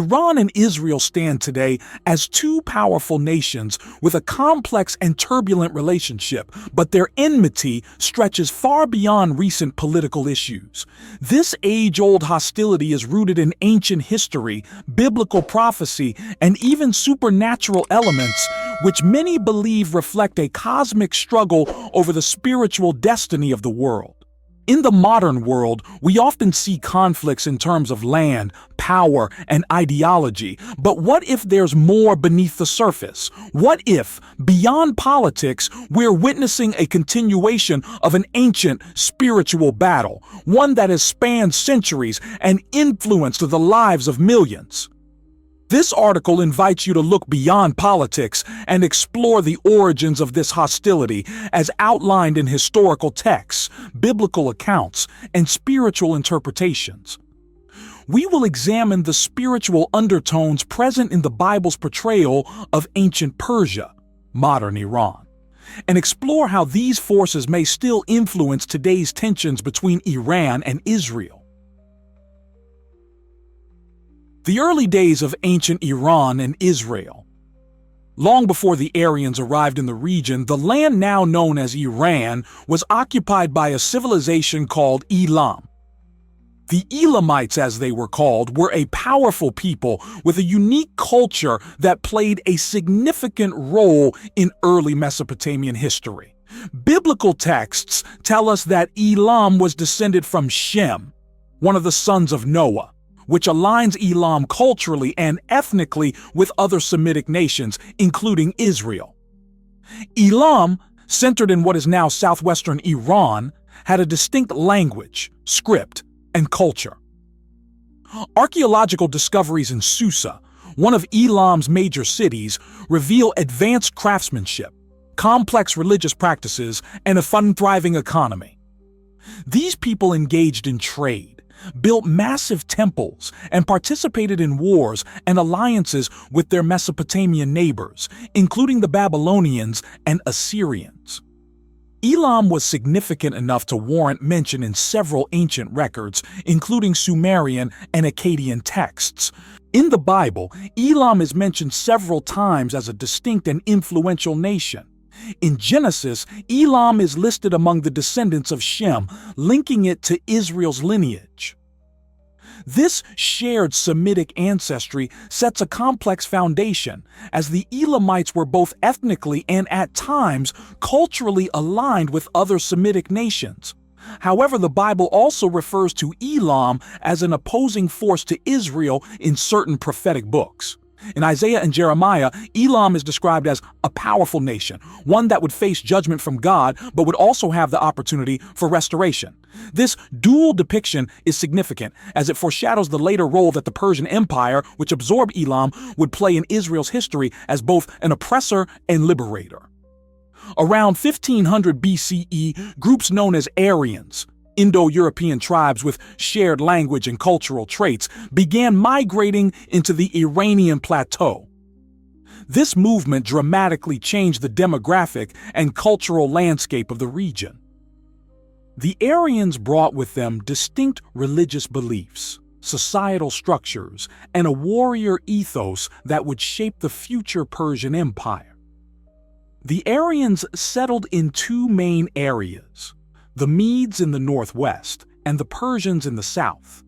Iran and Israel stand today as two powerful nations with a complex and turbulent relationship, but their enmity stretches far beyond recent political issues. This age-old hostility is rooted in ancient history, biblical prophecy, and even supernatural elements, which many believe reflect a cosmic struggle over the spiritual destiny of the world. In the modern world, we often see conflicts in terms of land, power, and ideology. But what if there's more beneath the surface? What if, beyond politics, we're witnessing a continuation of an ancient spiritual battle, one that has spanned centuries and influenced the lives of millions? This article invites you to look beyond politics and explore the origins of this hostility as outlined in historical texts, biblical accounts, and spiritual interpretations. We will examine the spiritual undertones present in the Bible's portrayal of ancient Persia, modern Iran, and explore how these forces may still influence today's tensions between Iran and Israel. The early days of ancient Iran and Israel. Long before the Aryans arrived in the region, the land now known as Iran was occupied by a civilization called Elam. The Elamites, as they were called, were a powerful people with a unique culture that played a significant role in early Mesopotamian history. Biblical texts tell us that Elam was descended from Shem, one of the sons of Noah, which aligns Elam culturally and ethnically with other Semitic nations, including Israel. Elam, centered in what is now southwestern Iran, had a distinct language, script, and culture. Archaeological discoveries in Susa, one of Elam's major cities, reveal advanced craftsmanship, complex religious practices, and a fun-thriving economy. These people engaged in trade, built massive temples, and participated in wars and alliances with their Mesopotamian neighbors, including the Babylonians and Assyrians. Elam was significant enough to warrant mention in several ancient records, including Sumerian and Akkadian texts. In the Bible, Elam is mentioned several times as a distinct and influential nation. In Genesis, Elam is listed among the descendants of Shem, linking it to Israel's lineage. This shared Semitic ancestry sets a complex foundation, as the Elamites were both ethnically and at times culturally aligned with other Semitic nations. However, the Bible also refers to Elam as an opposing force to Israel in certain prophetic books. In Isaiah and Jeremiah, Elam is described as a powerful nation, one that would face judgment from God but would also have the opportunity for restoration. This dual depiction is significant, as it foreshadows the later role that the Persian Empire, which absorbed Elam, would play in Israel's history as both an oppressor and liberator. Around 1500 BCE, groups known as Aryans, Indo-European tribes with shared language and cultural traits, began migrating into the Iranian plateau. This movement dramatically changed the demographic and cultural landscape of the region. The Aryans brought with them distinct religious beliefs, societal structures, and a warrior ethos that would shape the future Persian Empire. The Aryans settled in two main areas: the Medes in the northwest and the Persians in the south.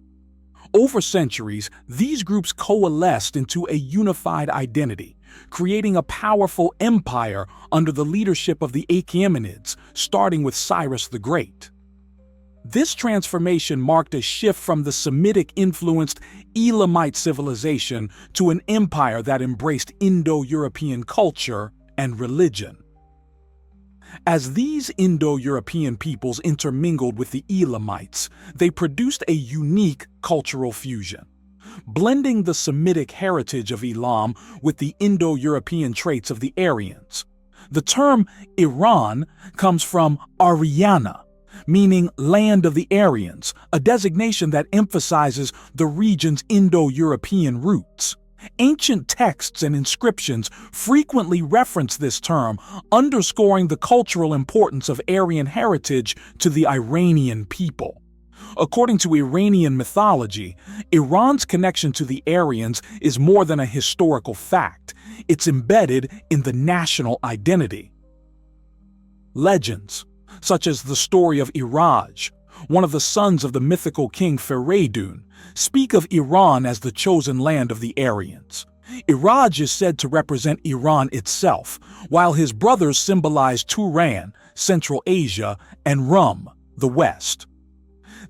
Over centuries, these groups coalesced into a unified identity, creating a powerful empire under the leadership of the Achaemenids, starting with Cyrus the Great. This transformation marked a shift from the Semitic-influenced Elamite civilization to an empire that embraced Indo-European culture and religion. As these Indo-European peoples intermingled with the Elamites, they produced a unique cultural fusion, blending the Semitic heritage of Elam with the Indo-European traits of the Aryans. The term Iran comes from Aryana, meaning land of the Aryans, a designation that emphasizes the region's Indo-European roots. Ancient texts and inscriptions frequently reference this term, underscoring the cultural importance of Aryan heritage to the Iranian people. According to Iranian mythology, Iran's connection to the Aryans is more than a historical fact. It's embedded in the national identity. Legends, such as the story of Iraj, one of the sons of the mythical king Feridun, speak of Iran as the chosen land of the Aryans. Iraj is said to represent Iran itself, while his brothers symbolize Turan, Central Asia, and Rum, the West.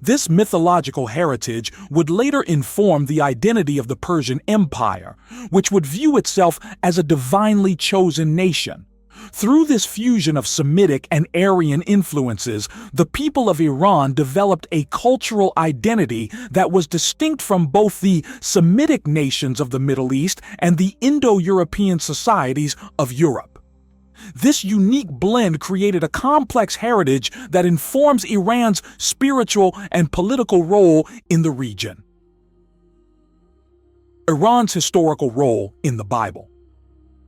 This mythological heritage would later inform the identity of the Persian Empire, which would view itself as a divinely chosen nation. Through this fusion of Semitic and Aryan influences, the people of Iran developed a cultural identity that was distinct from both the Semitic nations of the Middle East and the Indo-European societies of Europe. This unique blend created a complex heritage that informs Iran's spiritual and political role in the region. Iran's historical role in the Bible.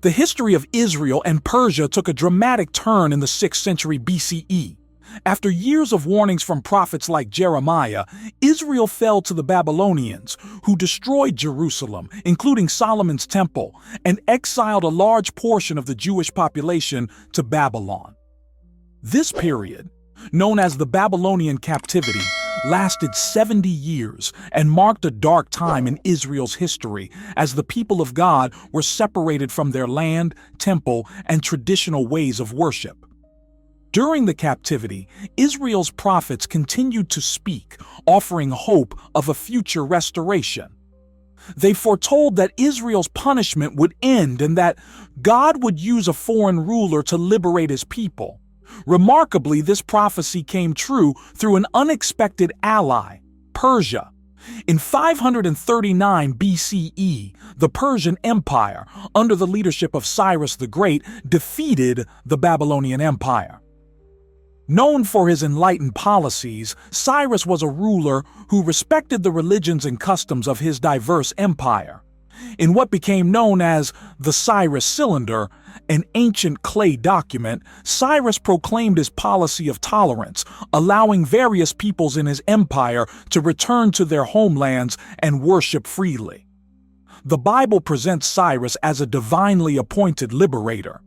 The history of Israel and Persia took a dramatic turn in the 6th century BCE. After years of warnings from prophets like Jeremiah, Israel fell to the Babylonians, who destroyed Jerusalem, including Solomon's temple, and exiled a large portion of the Jewish population to Babylon. This period, known as the Babylonian captivity, lasted 70 years and marked a dark time in Israel's history as the people of God were separated from their land, temple, and traditional ways of worship. During the captivity, Israel's prophets continued to speak, offering hope of a future restoration. They foretold that Israel's punishment would end and that God would use a foreign ruler to liberate his people. Remarkably, this prophecy came true through an unexpected ally, Persia. In 539 BCE, the Persian Empire, under the leadership of Cyrus the Great, defeated the Babylonian Empire. Known for his enlightened policies, Cyrus was a ruler who respected the religions and customs of his diverse empire. In what became known as the Cyrus Cylinder, an ancient clay document, Cyrus proclaimed his policy of tolerance, allowing various peoples in his empire to return to their homelands and worship freely. The Bible presents Cyrus as a divinely appointed liberator.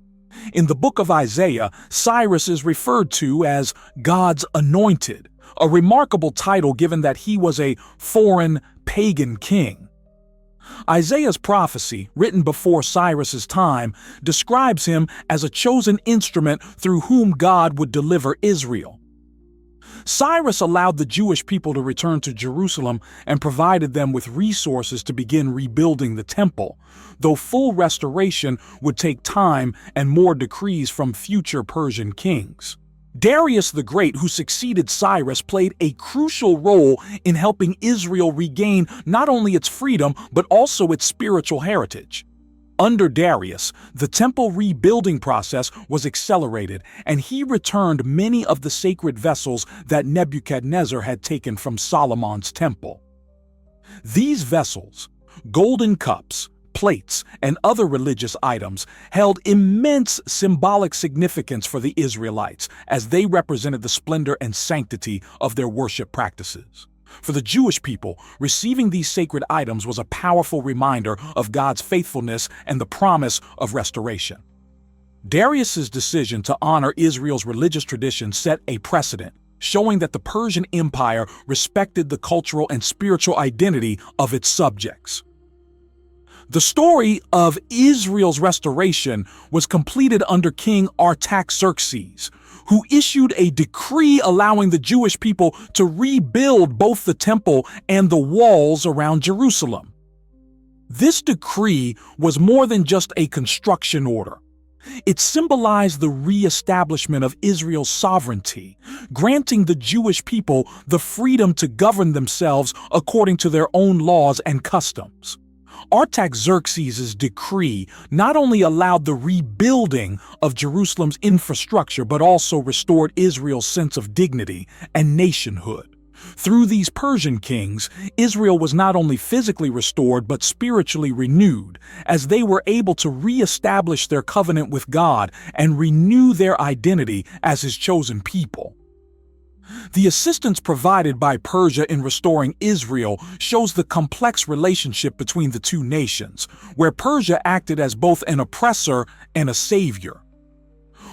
In the book of Isaiah, Cyrus is referred to as God's anointed, a remarkable title given that he was a foreign, pagan king. Isaiah's prophecy, written before Cyrus's time, describes him as a chosen instrument through whom God would deliver Israel. Cyrus allowed the Jewish people to return to Jerusalem and provided them with resources to begin rebuilding the temple, though full restoration would take time and more decrees from future Persian kings. Darius the Great, who succeeded Cyrus, played a crucial role in helping Israel regain not only its freedom but also its spiritual heritage. Under Darius, the temple rebuilding process was accelerated, and he returned many of the sacred vessels that Nebuchadnezzar had taken from Solomon's temple. These vessels, golden cups, plates, and other religious items, held immense symbolic significance for the Israelites as they represented the splendor and sanctity of their worship practices. For the Jewish people, receiving these sacred items was a powerful reminder of God's faithfulness and the promise of restoration. Darius's decision to honor Israel's religious tradition set a precedent, showing that the Persian Empire respected the cultural and spiritual identity of its subjects. The story of Israel's restoration was completed under King Artaxerxes, who issued a decree allowing the Jewish people to rebuild both the temple and the walls around Jerusalem. This decree was more than just a construction order. It symbolized the re-establishment of Israel's sovereignty, granting the Jewish people the freedom to govern themselves according to their own laws and customs. Artaxerxes' decree not only allowed the rebuilding of Jerusalem's infrastructure but also restored Israel's sense of dignity and nationhood. Through these Persian kings, Israel was not only physically restored but spiritually renewed, as they were able to re-establish their covenant with God and renew their identity as His chosen people. The assistance provided by Persia in restoring Israel shows the complex relationship between the two nations, where Persia acted as both an oppressor and a savior.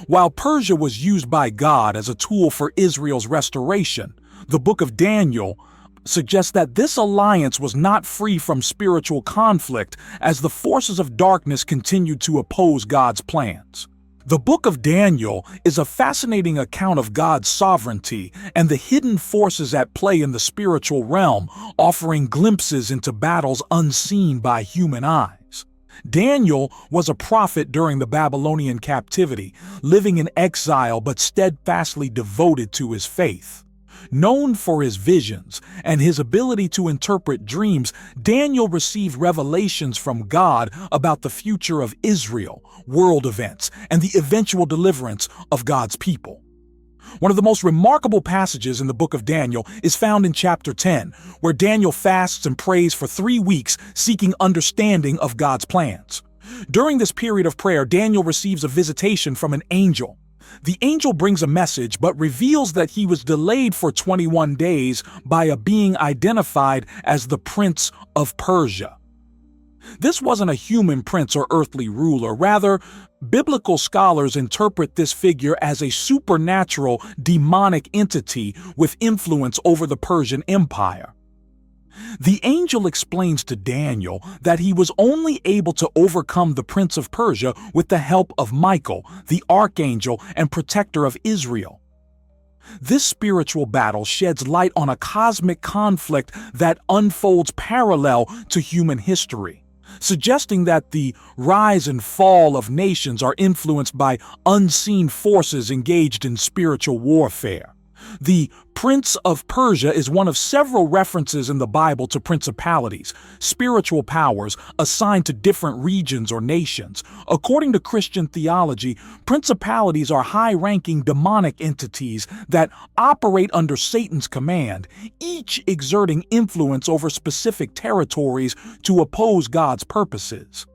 While Persia was used by God as a tool for Israel's restoration, the book of Daniel suggests that this alliance was not free from spiritual conflict as the forces of darkness continued to oppose God's plans. The book of Daniel is a fascinating account of God's sovereignty and the hidden forces at play in the spiritual realm, offering glimpses into battles unseen by human eyes. Daniel was a prophet during the Babylonian captivity, living in exile but steadfastly devoted to his faith. Known for his visions and his ability to interpret dreams, Daniel received revelations from God about the future of Israel, world events, and the eventual deliverance of God's people. One of the most remarkable passages in the book of Daniel is found in chapter 10, where Daniel fasts and prays for 3 weeks, seeking understanding of God's plans. During this period of prayer, Daniel receives a visitation from an angel. The angel brings a message but reveals that he was delayed for 21 days by a being identified as the Prince of Persia. This wasn't a human prince or earthly ruler. Rather, biblical scholars interpret this figure as a supernatural, demonic entity with influence over the Persian Empire. The angel explains to Daniel that he was only able to overcome the Prince of Persia with the help of Michael, the archangel and protector of Israel. This spiritual battle sheds light on a cosmic conflict that unfolds parallel to human history, suggesting that the rise and fall of nations are influenced by unseen forces engaged in spiritual warfare. The Prince of Persia is one of several references in the Bible to principalities, spiritual powers assigned to different regions or nations. According to Christian theology, principalities are high-ranking demonic entities that operate under Satan's command, each exerting influence over specific territories to oppose God's purposes.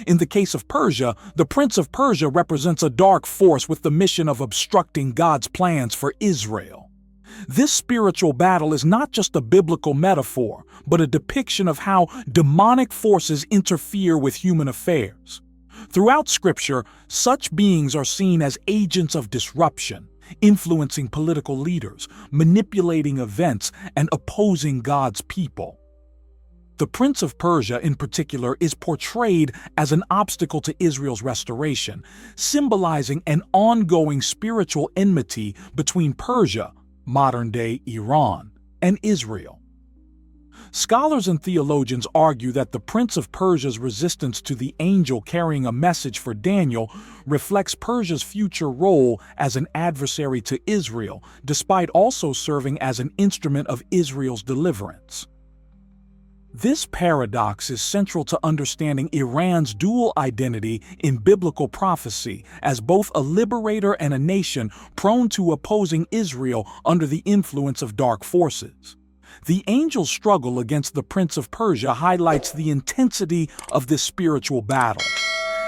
In the case of Persia, the Prince of Persia represents a dark force with the mission of obstructing God's plans for Israel. This spiritual battle is not just a biblical metaphor, but a depiction of how demonic forces interfere with human affairs. Throughout Scripture, such beings are seen as agents of disruption, influencing political leaders, manipulating events, and opposing God's people. The Prince of Persia, in particular, is portrayed as an obstacle to Israel's restoration, symbolizing an ongoing spiritual enmity between Persia, modern-day Iran, and Israel. Scholars and theologians argue that the Prince of Persia's resistance to the angel carrying a message for Daniel reflects Persia's future role as an adversary to Israel, despite also serving as an instrument of Israel's deliverance. This paradox is central to understanding Iran's dual identity in biblical prophecy as both a liberator and a nation prone to opposing Israel under the influence of dark forces. The angel's struggle against the Prince of Persia highlights the intensity of this spiritual battle.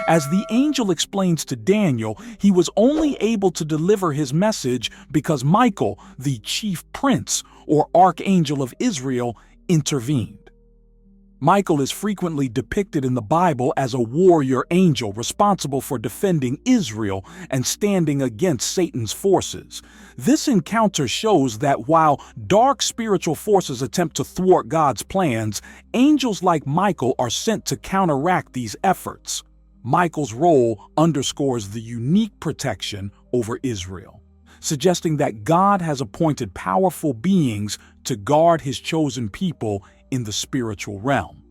As the angel explains to Daniel, he was only able to deliver his message because Michael, the chief prince or archangel of Israel, intervened. Michael is frequently depicted in the Bible as a warrior angel responsible for defending Israel and standing against Satan's forces. This encounter shows that while dark spiritual forces attempt to thwart God's plans, angels like Michael are sent to counteract these efforts. Michael's role underscores the unique protection over Israel, suggesting that God has appointed powerful beings to guard his chosen people in the spiritual realm.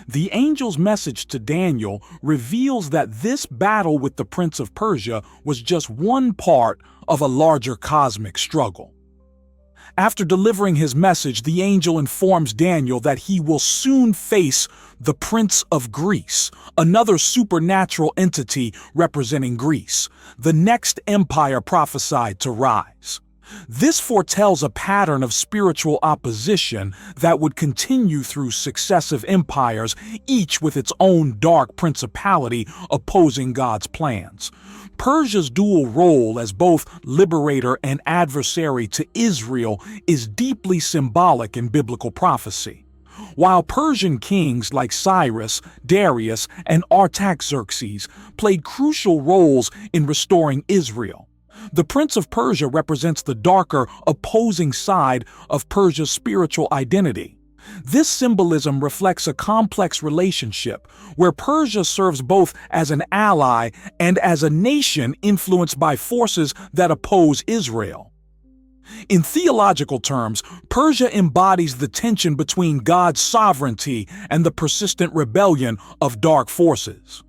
The angel's message to Daniel reveals that this battle with the Prince of Persia was just one part of a larger cosmic struggle. After delivering his message, the angel informs Daniel that he will soon face the Prince of Greece, another supernatural entity representing Greece, the next empire prophesied to rise. This foretells a pattern of spiritual opposition that would continue through successive empires, each with its own dark principality opposing God's plans. Persia's dual role as both liberator and adversary to Israel is deeply symbolic in biblical prophecy. While Persian kings like Cyrus, Darius, and Artaxerxes played crucial roles in restoring Israel, the Prince of Persia represents the darker, opposing side of Persia's spiritual identity. This symbolism reflects a complex relationship where Persia serves both as an ally and as a nation influenced by forces that oppose Israel. In theological terms, Persia embodies the tension between God's sovereignty and the persistent rebellion of dark forces.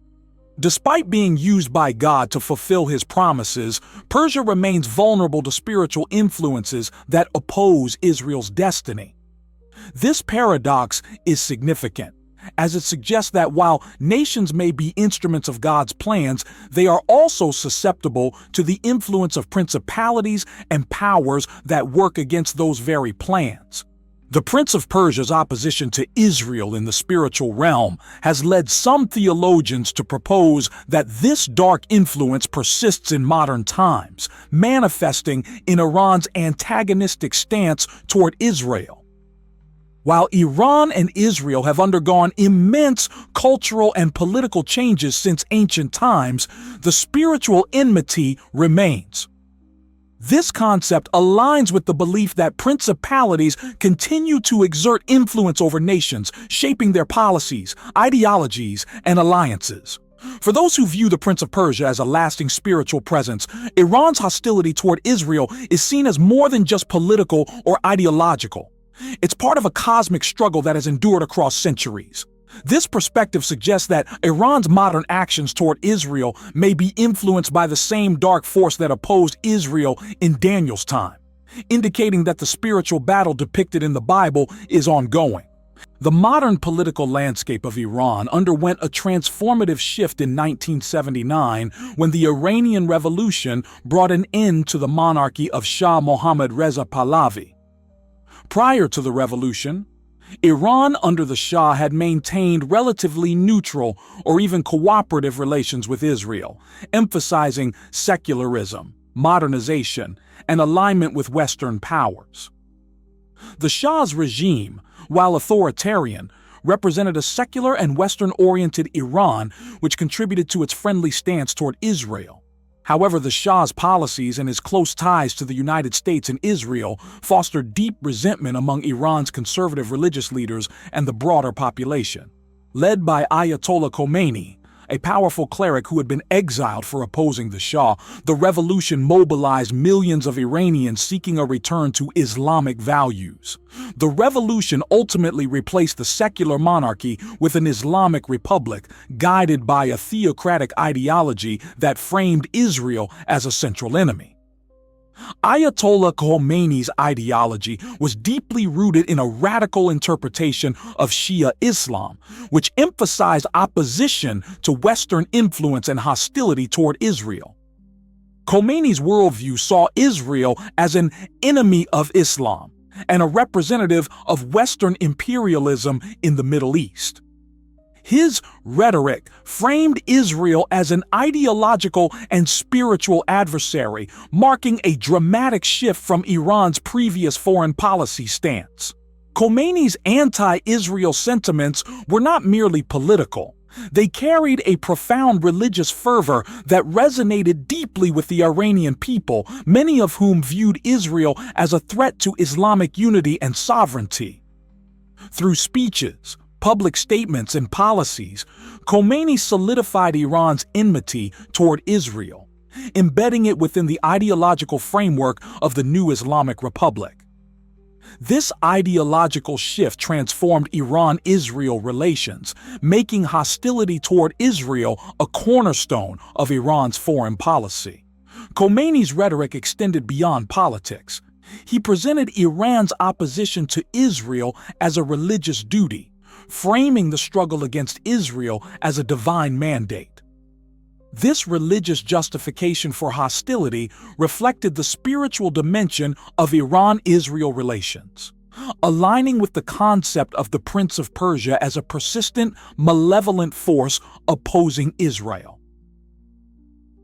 Despite being used by God to fulfill His promises, Persia remains vulnerable to spiritual influences that oppose Israel's destiny. This paradox is significant, as it suggests that while nations may be instruments of God's plans, they are also susceptible to the influence of principalities and powers that work against those very plans. The Prince of Persia's opposition to Israel in the spiritual realm has led some theologians to propose that this dark influence persists in modern times, manifesting in Iran's antagonistic stance toward Israel. While Iran and Israel have undergone immense cultural and political changes since ancient times, the spiritual enmity remains. This concept aligns with the belief that principalities continue to exert influence over nations, shaping their policies, ideologies, and alliances. For those who view the Prince of Persia as a lasting spiritual presence, Iran's hostility toward Israel is seen as more than just political or ideological. It's part of a cosmic struggle that has endured across centuries. This perspective suggests that Iran's modern actions toward Israel may be influenced by the same dark force that opposed Israel in Daniel's time, indicating that the spiritual battle depicted in the Bible is ongoing. The modern political landscape of Iran underwent a transformative shift in 1979 when the Iranian Revolution brought an end to the monarchy of Shah Mohammad Reza Pahlavi. Prior to the revolution, Iran under the Shah had maintained relatively neutral or even cooperative relations with Israel, emphasizing secularism, modernization, and alignment with Western powers. The Shah's regime, while authoritarian, represented a secular and Western-oriented Iran which contributed to its friendly stance toward Israel. However, the Shah's policies and his close ties to the United States and Israel fostered deep resentment among Iran's conservative religious leaders and the broader population. Led by Ayatollah Khomeini, a powerful cleric who had been exiled for opposing the Shah, the revolution mobilized millions of Iranians seeking a return to Islamic values. The revolution ultimately replaced the secular monarchy with an Islamic republic guided by a theocratic ideology that framed Israel as a central enemy. Ayatollah Khomeini's ideology was deeply rooted in a radical interpretation of Shia Islam, which emphasized opposition to Western influence and hostility toward Israel. Khomeini's worldview saw Israel as an enemy of Islam and a representative of Western imperialism in the Middle East. His rhetoric framed Israel as an ideological and spiritual adversary, marking a dramatic shift from Iran's previous foreign policy stance. Khomeini's anti-Israel sentiments were not merely political. They carried a profound religious fervor that resonated deeply with the Iranian people, many of whom viewed Israel as a threat to Islamic unity and sovereignty. Through speeches, public statements, and policies, Khomeini solidified Iran's enmity toward Israel, embedding it within the ideological framework of the new Islamic Republic. This ideological shift transformed Iran-Israel relations, making hostility toward Israel a cornerstone of Iran's foreign policy. Khomeini's rhetoric extended beyond politics. He presented Iran's opposition to Israel as a religious duty, framing the struggle against Israel as a divine mandate. This religious justification for hostility reflected the spiritual dimension of Iran-Israel relations, aligning with the concept of the Prince of Persia as a persistent, malevolent force opposing Israel.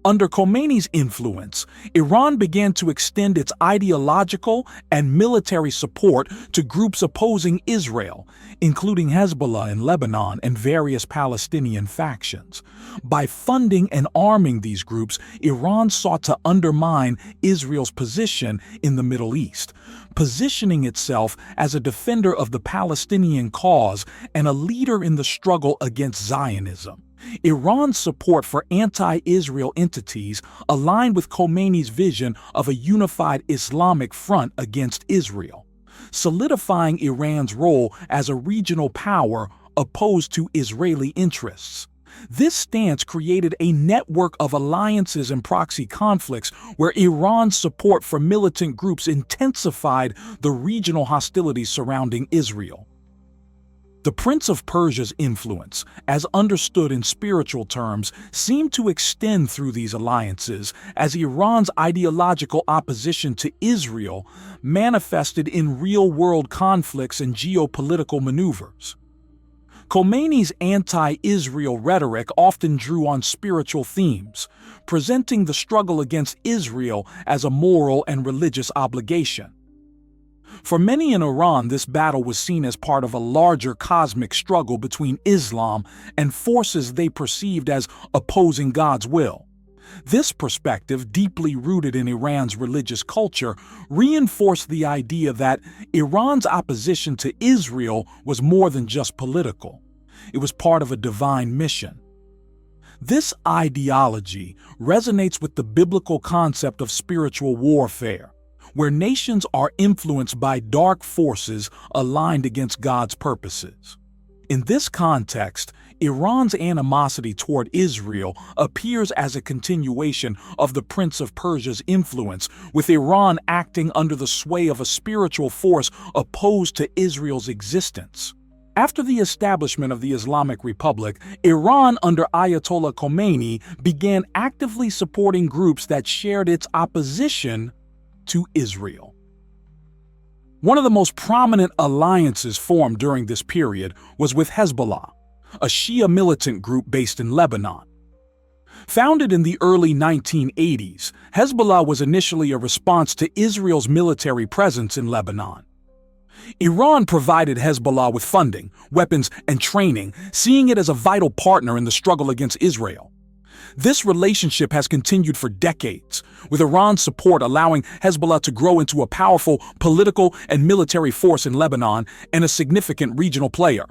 Under Khomeini's influence, Iran began to extend its ideological and military support to groups opposing Israel, including Hezbollah in Lebanon and various Palestinian factions. By funding and arming these groups, Iran sought to undermine Israel's position in the Middle East, positioning itself as a defender of the Palestinian cause and a leader in the struggle against Zionism. Iran's support for anti-Israel entities aligned with Khomeini's vision of a unified Islamic front against Israel, solidifying Iran's role as a regional power opposed to Israeli interests. This stance created a network of alliances and proxy conflicts where Iran's support for militant groups intensified the regional hostilities surrounding Israel. The Prince of Persia's influence, as understood in spiritual terms, seemed to extend through these alliances as Iran's ideological opposition to Israel manifested in real-world conflicts and geopolitical maneuvers. Khomeini's anti-Israel rhetoric often drew on spiritual themes, presenting the struggle against Israel as a moral and religious obligation. For many in Iran, this battle was seen as part of a larger cosmic struggle between Islam and forces they perceived as opposing God's will. This perspective, deeply rooted in Iran's religious culture, reinforced the idea that Iran's opposition to Israel was more than just political. It was part of a divine mission. This ideology resonates with the biblical concept of spiritual warfare, where nations are influenced by dark forces aligned against God's purposes. In this context, Iran's animosity toward Israel appears as a continuation of the Prince of Persia's influence, with Iran acting under the sway of a spiritual force opposed to Israel's existence. After the establishment of the Islamic Republic, Iran under Ayatollah Khomeini began actively supporting groups that shared its opposition to Israel. One of the most prominent alliances formed during this period was with Hezbollah, a Shia militant group based in Lebanon. Founded in the early 1980s, Hezbollah was initially a response to Israel's military presence in Lebanon. Iran provided Hezbollah with funding, weapons, and training, seeing it as a vital partner in the struggle against Israel. This relationship has continued for decades, with Iran's support allowing Hezbollah to grow into a powerful political and military force in Lebanon and a significant regional player.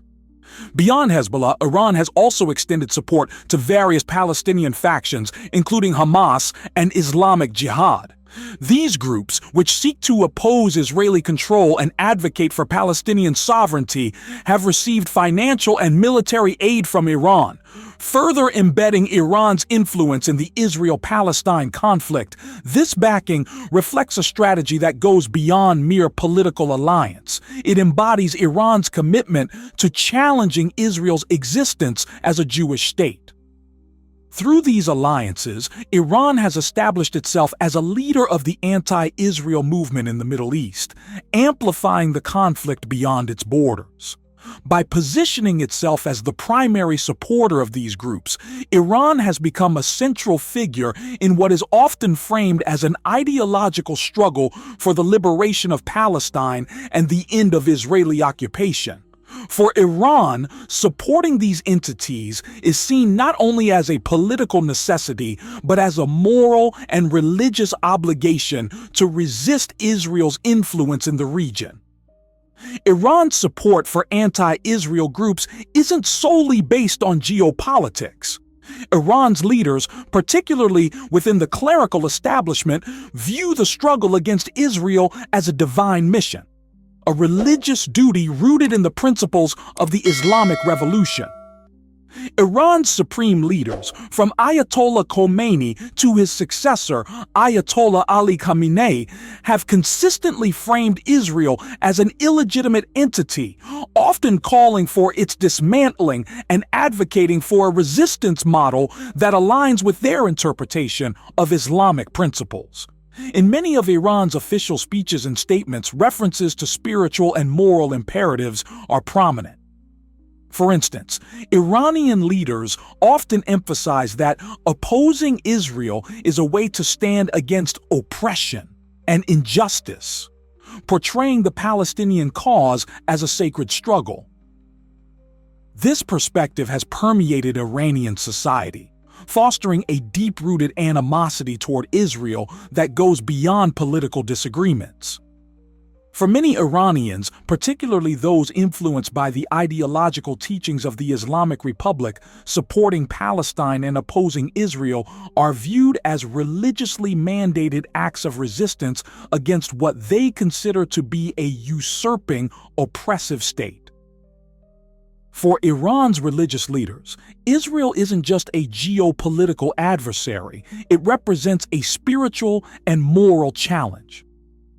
Beyond Hezbollah, Iran has also extended support to various Palestinian factions, including Hamas and Islamic Jihad. These groups, which seek to oppose Israeli control and advocate for Palestinian sovereignty, have received financial and military aid from Iran, further embedding Iran's influence in the Israel-Palestine conflict. This backing reflects a strategy that goes beyond mere political alliance. It embodies Iran's commitment to challenging Israel's existence as a Jewish state. Through these alliances, Iran has established itself as a leader of the anti-Israel movement in the Middle East, amplifying the conflict beyond its borders. By positioning itself as the primary supporter of these groups, Iran has become a central figure in what is often framed as an ideological struggle for the liberation of Palestine and the end of Israeli occupation. For Iran, supporting these entities is seen not only as a political necessity, but as a moral and religious obligation to resist Israel's influence in the region. Iran's support for anti-Israel groups isn't solely based on geopolitics. Iran's leaders, particularly within the clerical establishment, view the struggle against Israel as a divine mission, a religious duty rooted in the principles of the Islamic Revolution. Iran's supreme leaders, from Ayatollah Khomeini to his successor, Ayatollah Ali Khamenei, have consistently framed Israel as an illegitimate entity, often calling for its dismantling and advocating for a resistance model that aligns with their interpretation of Islamic principles. In many of Iran's official speeches and statements, references to spiritual and moral imperatives are prominent. For instance, Iranian leaders often emphasize that opposing Israel is a way to stand against oppression and injustice, portraying the Palestinian cause as a sacred struggle. This perspective has permeated Iranian society, fostering a deep-rooted animosity toward Israel that goes beyond political disagreements. For many Iranians, particularly those influenced by the ideological teachings of the Islamic Republic, supporting Palestine and opposing Israel are viewed as religiously mandated acts of resistance against what they consider to be a usurping, oppressive state. For Iran's religious leaders, Israel isn't just a geopolitical adversary, it represents a spiritual and moral challenge.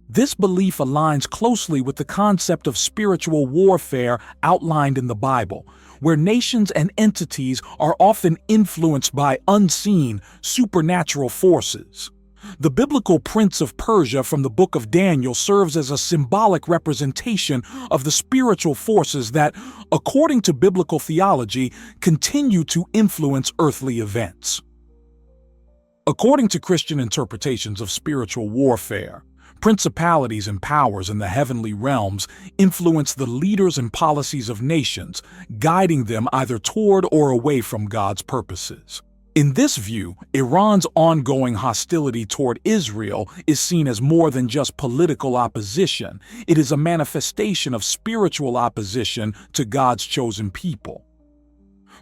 This belief aligns closely with the concept of spiritual warfare outlined in the Bible, where nations and entities are often influenced by unseen, supernatural forces. The biblical prince of Persia from the book of Daniel serves as a symbolic representation of the spiritual forces that, according to biblical theology, continue to influence earthly events. According to Christian interpretations of spiritual warfare, principalities and powers in the heavenly realms influence the leaders and policies of nations, guiding them either toward or away from God's purposes. In this view, Iran's ongoing hostility toward Israel is seen as more than just political opposition. It is a manifestation of spiritual opposition to God's chosen people.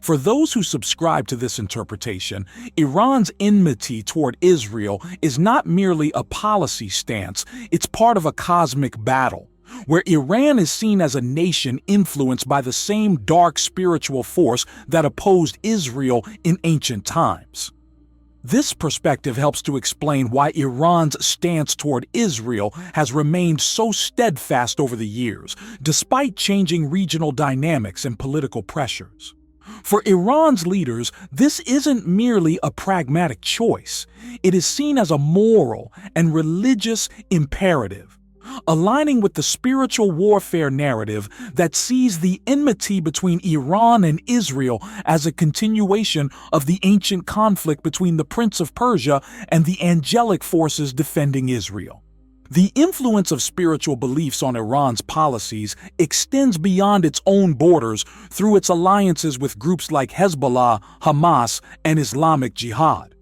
For those who subscribe to this interpretation, Iran's enmity toward Israel is not merely a policy stance, it's part of a cosmic battle, where Iran is seen as a nation influenced by the same dark spiritual force that opposed Israel in ancient times. This perspective helps to explain why Iran's stance toward Israel has remained so steadfast over the years, despite changing regional dynamics and political pressures. For Iran's leaders, this isn't merely a pragmatic choice. It is seen as a moral and religious imperative, aligning with the spiritual warfare narrative that sees the enmity between Iran and Israel as a continuation of the ancient conflict between the Prince of Persia and the angelic forces defending Israel. The influence of spiritual beliefs on Iran's policies extends beyond its own borders through its alliances with groups like Hezbollah, Hamas, and Islamic Jihad.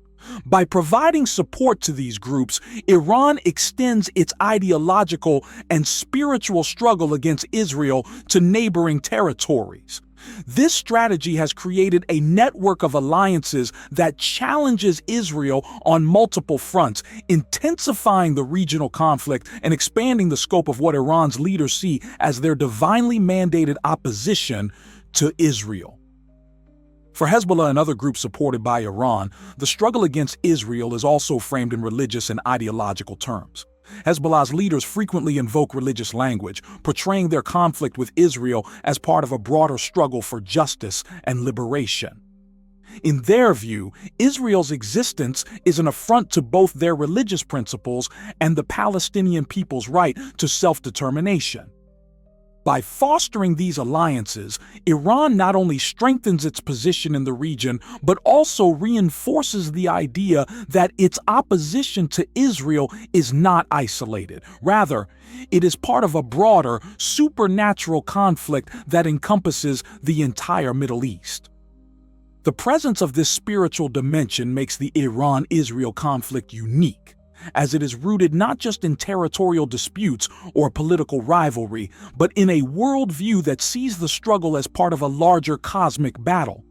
By providing support to these groups, Iran extends its ideological and spiritual struggle against Israel to neighboring territories. This strategy has created a network of alliances that challenges Israel on multiple fronts, intensifying the regional conflict and expanding the scope of what Iran's leaders see as their divinely mandated opposition to Israel. For Hezbollah and other groups supported by Iran, the struggle against Israel is also framed in religious and ideological terms. Hezbollah's leaders frequently invoke religious language, portraying their conflict with Israel as part of a broader struggle for justice and liberation. In their view, Israel's existence is an affront to both their religious principles and the Palestinian people's right to self-determination. By fostering these alliances, Iran not only strengthens its position in the region, but also reinforces the idea that its opposition to Israel is not isolated. Rather, it is part of a broader, supernatural conflict that encompasses the entire Middle East. The presence of this spiritual dimension makes the Iran-Israel conflict unique, as it is rooted not just in territorial disputes or political rivalry, but in a worldview that sees the struggle as part of a larger cosmic battle.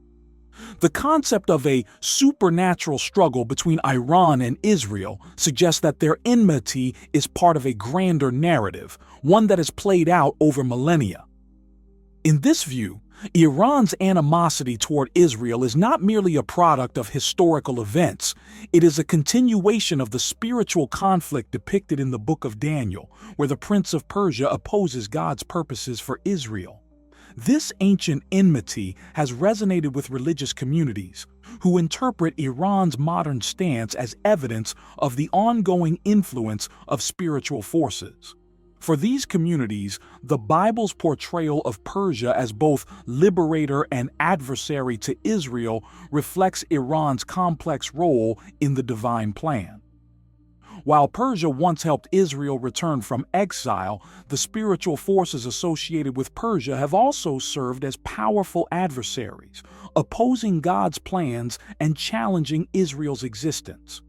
The concept of a supernatural struggle between Iran and Israel suggests that their enmity is part of a grander narrative, one that has played out over millennia. In this view, Iran's animosity toward Israel is not merely a product of historical events, it is a continuation of the spiritual conflict depicted in the book of Daniel, where the Prince of Persia opposes God's purposes for Israel. This ancient enmity has resonated with religious communities, who interpret Iran's modern stance as evidence of the ongoing influence of spiritual forces. For these communities, the Bible's portrayal of Persia as both liberator and adversary to Israel reflects Iran's complex role in the divine plan. While Persia once helped Israel return from exile, the spiritual forces associated with Persia have also served as powerful adversaries, opposing God's plans and challenging Israel's existence.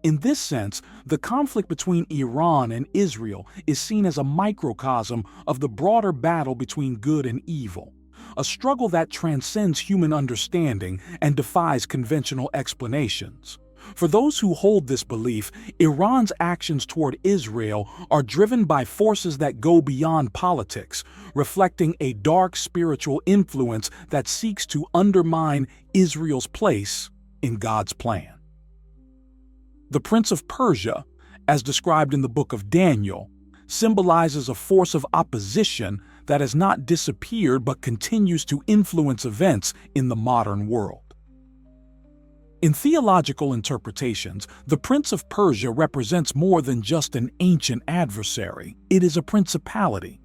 In this sense, the conflict between Iran and Israel is seen as a microcosm of the broader battle between good and evil, a struggle that transcends human understanding and defies conventional explanations. For those who hold this belief, Iran's actions toward Israel are driven by forces that go beyond politics, reflecting a dark spiritual influence that seeks to undermine Israel's place in God's plan. The Prince of Persia, as described in the book of Daniel, symbolizes a force of opposition that has not disappeared but continues to influence events in the modern world. In theological interpretations, the Prince of Persia represents more than just an ancient adversary. It is a principality,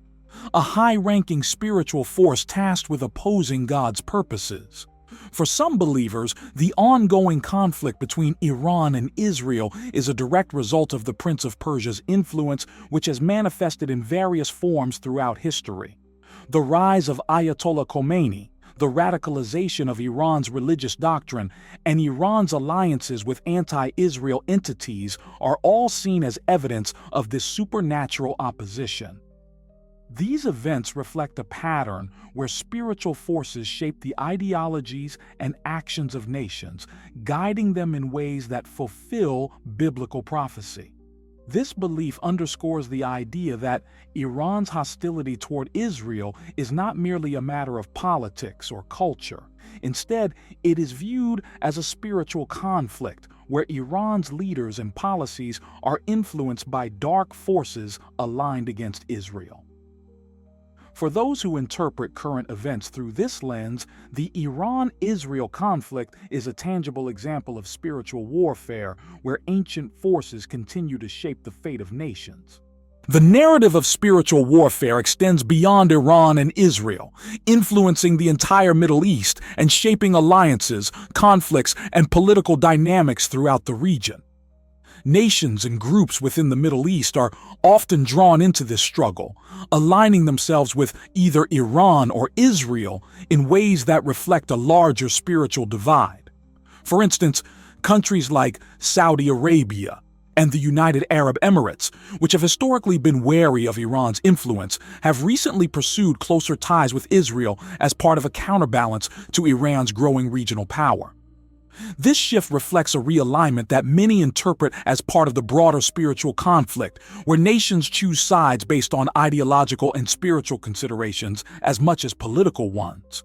a high-ranking spiritual force tasked with opposing God's purposes. For some believers, the ongoing conflict between Iran and Israel is a direct result of the Prince of Persia's influence, which has manifested in various forms throughout history. The rise of Ayatollah Khomeini, the radicalization of Iran's religious doctrine, and Iran's alliances with anti-Israel entities are all seen as evidence of this supernatural opposition. These events reflect a pattern where spiritual forces shape the ideologies and actions of nations, guiding them in ways that fulfill biblical prophecy. This belief underscores the idea that Iran's hostility toward Israel is not merely a matter of politics or culture. Instead, it is viewed as a spiritual conflict where Iran's leaders and policies are influenced by dark forces aligned against Israel. For those who interpret current events through this lens, the Iran-Israel conflict is a tangible example of spiritual warfare where ancient forces continue to shape the fate of nations. The narrative of spiritual warfare extends beyond Iran and Israel, influencing the entire Middle East and shaping alliances, conflicts, and political dynamics throughout the region. Nations and groups within the Middle East are often drawn into this struggle, aligning themselves with either Iran or Israel in ways that reflect a larger spiritual divide. For instance, countries like Saudi Arabia and the United Arab Emirates, which have historically been wary of Iran's influence, have recently pursued closer ties with Israel as part of a counterbalance to Iran's growing regional power. This shift reflects a realignment that many interpret as part of the broader spiritual conflict, where nations choose sides based on ideological and spiritual considerations as much as political ones.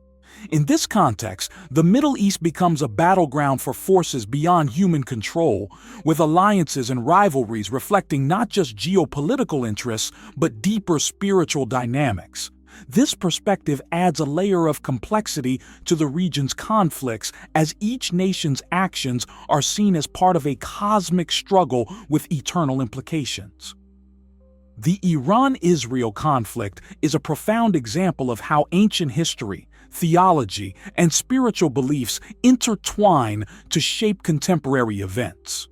In this context, the Middle East becomes a battleground for forces beyond human control, with alliances and rivalries reflecting not just geopolitical interests, but deeper spiritual dynamics. This perspective adds a layer of complexity to the region's conflicts, as each nation's actions are seen as part of a cosmic struggle with eternal implications. The Iran-Israel conflict is a profound example of how ancient history, theology, and spiritual beliefs intertwine to shape contemporary events.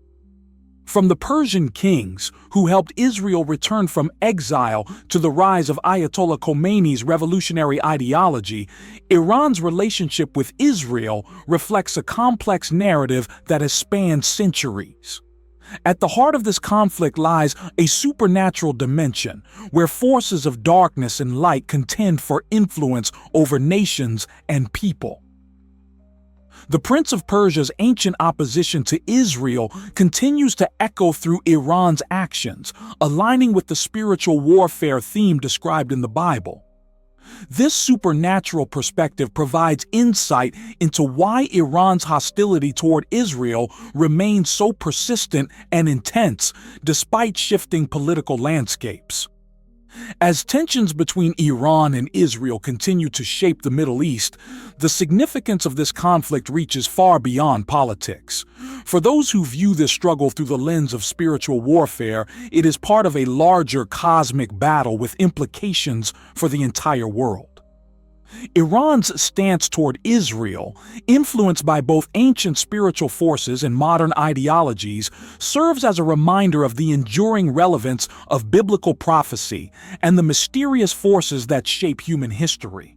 From the Persian kings who helped Israel return from exile to the rise of Ayatollah Khomeini's revolutionary ideology, Iran's relationship with Israel reflects a complex narrative that has spanned centuries. At the heart of this conflict lies a supernatural dimension, where forces of darkness and light contend for influence over nations and people. The Prince of Persia's ancient opposition to Israel continues to echo through Iran's actions, aligning with the spiritual warfare theme described in the Bible. This supernatural perspective provides insight into why Iran's hostility toward Israel remains so persistent and intense despite shifting political landscapes. As tensions between Iran and Israel continue to shape the Middle East, the significance of this conflict reaches far beyond politics. For those who view this struggle through the lens of spiritual warfare, it is part of a larger cosmic battle with implications for the entire world. Iran's stance toward Israel, influenced by both ancient spiritual forces and modern ideologies, serves as a reminder of the enduring relevance of biblical prophecy and the mysterious forces that shape human history.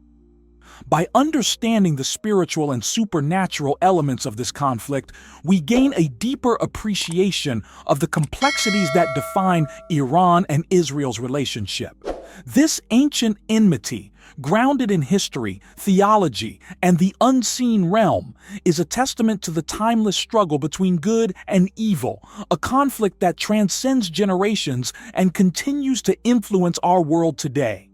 By understanding the spiritual and supernatural elements of this conflict, we gain a deeper appreciation of the complexities that define Iran and Israel's relationship. This ancient enmity, grounded in history, theology, and the unseen realm, is a testament to the timeless struggle between good and evil, a conflict that transcends generations and continues to influence our world today.